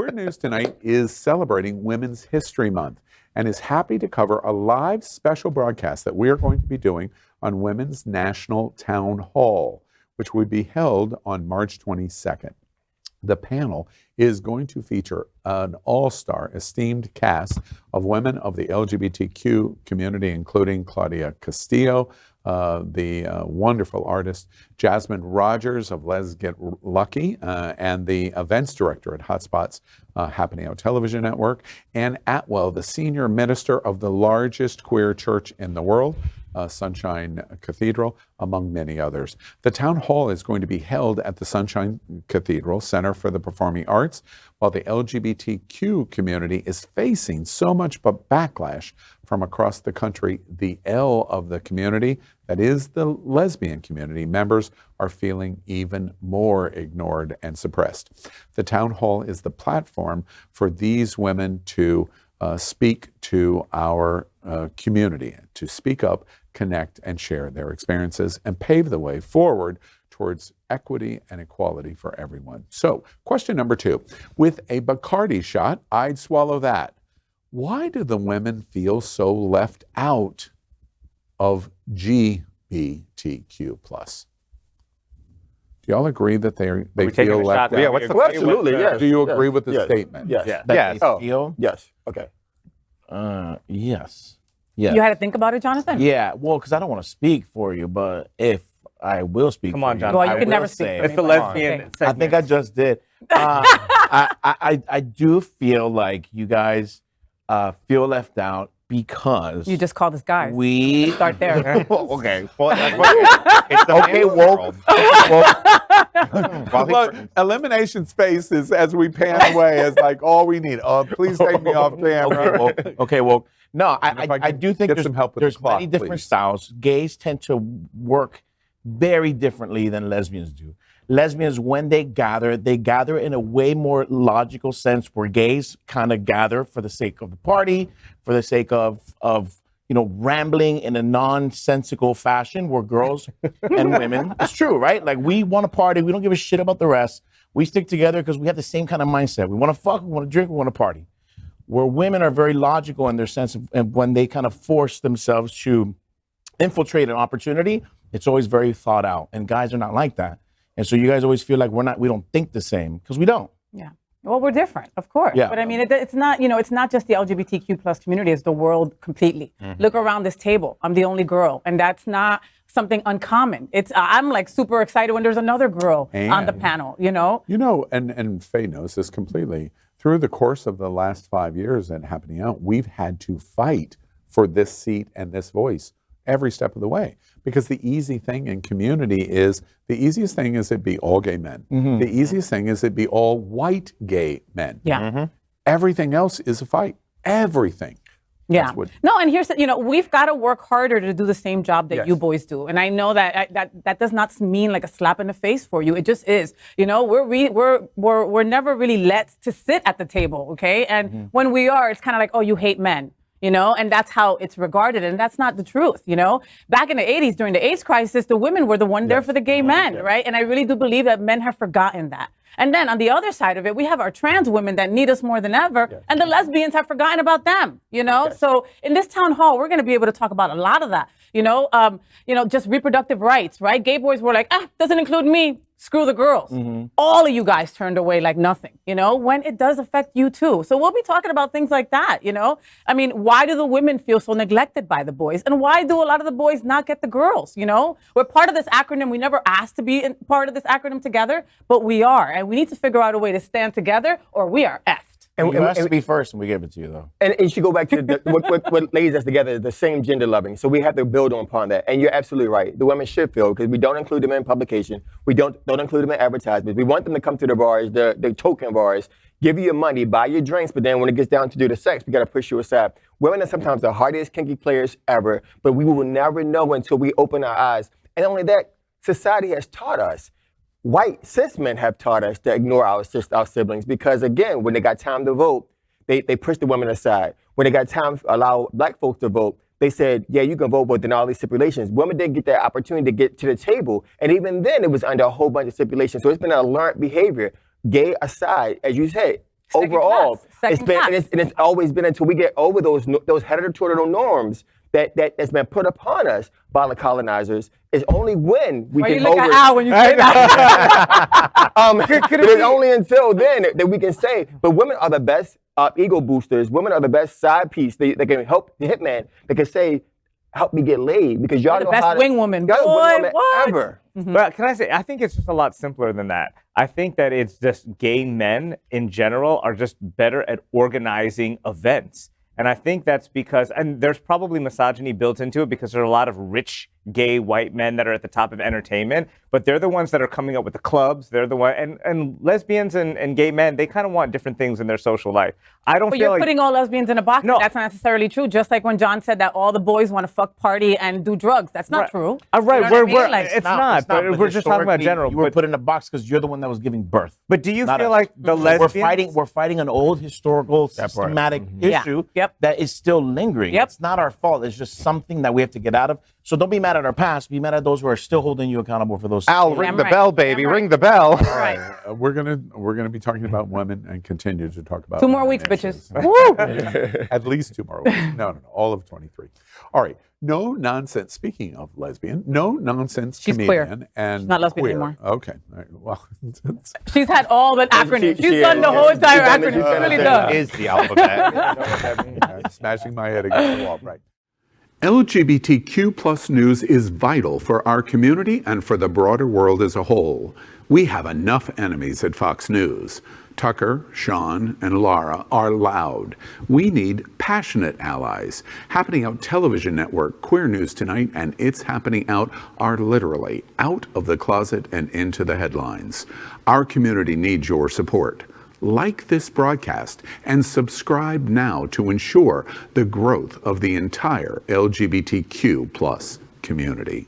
Queer News Tonight is celebrating Women's History Month and is happy to cover a live special broadcast that we are going to be doing on Women's National Town Hall, which will be held on March 22nd. The panel is going to feature an all-star esteemed cast of women of the LGBTQ community, including Claudia Castillo, the wonderful artist Jasmine Rogers of Let's Get Lucky, and the events director at Hotspot's Happening Out Television Network, and Atwell, the senior minister of the largest queer church in the world, Sunshine Cathedral, among many others. The town hall is going to be held at the Sunshine Cathedral Center for the Performing Arts, while the LGBTQ community is facing so much backlash from across the country. The L of the community, that is the lesbian community, members are feeling even more ignored and suppressed. The town hall is the platform for these women to speak to our community, to speak up, connect, and share their experiences and pave the way forward towards equity and equality for everyone. So, question number 2. With a Bacardi shot, I'd swallow that. Why do the women feel so left out of GBTQ+? Do y'all agree that they feel left out? Yeah, absolutely, yes. Do you agree with the statement? Yes. Yeah. Yes. Feel? Yes. Okay. Yes. Yeah. You had to think about it, Jonathan? Yeah. Well, because I don't want to speak for you, but if I will speak Come on, for you, Jonathan. Well, you I could will never speak say, for me. It's a but- lesbian okay. segment. I think I just did. I do feel like you guys feel left out because You just called us guys. we Start there. okay. Well, that's what it's the okay. Woke. Look, elimination space is, as we pan away, is like all we need. Please take me off camera. Okay. Well, no, And if I do think get some help with there's the clock, many different please. styles. Gays tend to work very differently than lesbians do. Lesbians, when they gather in a way more logical sense, where gays kind of gather for the sake of the party, for the sake of rambling in a nonsensical fashion, where girls and women, it's true, right? Like, we want to party, we don't give a shit about the rest. We stick together because we have the same kind of mindset. We want to fuck, we want to drink, we want to party. Where women are very logical in their sense of, and when they kind of force themselves to infiltrate an opportunity, it's always very thought out. And guys are not like that. And so you guys always feel like we don't think the same, because we don't. Yeah. Well, we're different, of course. Yeah. But I mean, it's not, it's not just the LGBTQ plus community, it's the world completely. Look around this table. I'm the only girl. And that's not something uncommon. I'm like super excited when there's another girl on the panel, And Faye knows this completely. Through the course of the last 5 years and Happening Out, we've had to fight for this seat and this voice every step of the way. Because the easy thing in community is, the easiest thing is it be all gay men. The easiest thing is it be all white gay men. Yeah. Everything else is a fight. Everything. Yeah. No, and here's, we've got to work harder to do the same job that you boys do. And I know that does not mean like a slap in the face for you. It just is. We're never really let to sit at the table, okay? And when we are, it's kind of like, oh, you hate men. And that's how it's regarded, and that's not the truth, Back in the 80s, during the AIDS crisis, the women were the one there for the gay men, right? And I really do believe that men have forgotten that. And then on the other side of it, we have our trans women that need us more than ever, and the lesbians have forgotten about them, So in this town hall, we're going to be able to talk about a lot of that, just reproductive rights, right? Gay boys were like, doesn't include me. Screw the girls. All of you guys turned away like nothing, when it does affect you too. So we'll be talking about things like that, I mean, why do the women feel so neglected by the boys? And why do a lot of the boys not get the girls, We're part of this acronym. We never asked to be part of this acronym together, but we are. And we need to figure out a way to stand together or we are effed. And you asked to be first, and we gave it to you, though. And you should go back to what lays us together, the same gender loving. So we have to build upon that. And you're absolutely right. The women should feel, because we don't include them in publication. We don't include them in advertisements. We want them to come to the bars, the token bars, give you your money, buy your drinks, but then when it gets down to do the sex, we got to push you aside. Women are sometimes the hardest kinky players ever, but we will never know until we open our eyes. And not only that, society has taught us. White cis men have taught us to ignore our siblings, because again, when they got time to vote, they pushed the women aside. When they got time to allow black folks to vote, they said, yeah, you can vote, but then all these stipulations. Women didn't get that opportunity to get to the table. And even then, it was under a whole bunch of stipulations. So it's been a learned behavior. Gay aside, as you said, Second overall. class, second class. And it's always been until we get over those heteronormative norms that's been put upon us by the colonizers. It's only when we Why can you look over. at Al when you say that? But it's only until then that we can say. But women are the best ego boosters. Women are the best side piece. They can help the hitman. They can say, "Help me get laid," because y'all the know best how to. wing woman. Y'all the Boy, wing woman what? ever. But can I say, I think it's just a lot simpler than that. I think that it's just gay men in general are just better at organizing events. And I think that's because, and there's probably misogyny built into it because there are a lot of rich gay white men that are at the top of entertainment, but they're the ones that are coming up with the clubs. They're the one, and lesbians and gay men, they kind of want different things in their social life. I don't But feel you're like putting all lesbians in a box. No. That's not necessarily true. Just like when John said that all the boys want to fuck, party, and do drugs. That's not true. Right, You know what I mean? we're Like, it's not, but we're just talking about historically, general. You were But, put in a box because you're the one that was giving birth. but do you not feel us. like the lesbians? We're fighting an old historical systematic Yeah. issue Yep. that is still lingering. Yep. It's not our fault. It's just something that we have to get out of. So don't be mad at our past. Be mad at those who are still holding you accountable for those. Al, ring the right. bell, baby. Damn right. Ring the bell. right. We're gonna be talking about women and continue to talk about 2 more women weeks, issues. bitches. At least 2 more weeks. No, all of 23. All right. No nonsense. Speaking of lesbian, no nonsense She's queer. comedian and She's not lesbian queer. anymore. Okay. All right. Well, She's had all the acronyms. she She's done is, the yeah. whole entire She's done it. acronym. She really That does. is the alphabet. smashing my head against the wall. Right. LGBTQ plus news is vital for our community and for the broader world as a whole. We have enough enemies at Fox News. Tucker, Sean, and Laura are loud. We need passionate allies. Happening Out Television Network, Queer News Tonight, and It's Happening Out are literally out of the closet and into the headlines. Our community needs your support. Like this broadcast and subscribe now to ensure the growth of the entire LGBTQ plus community.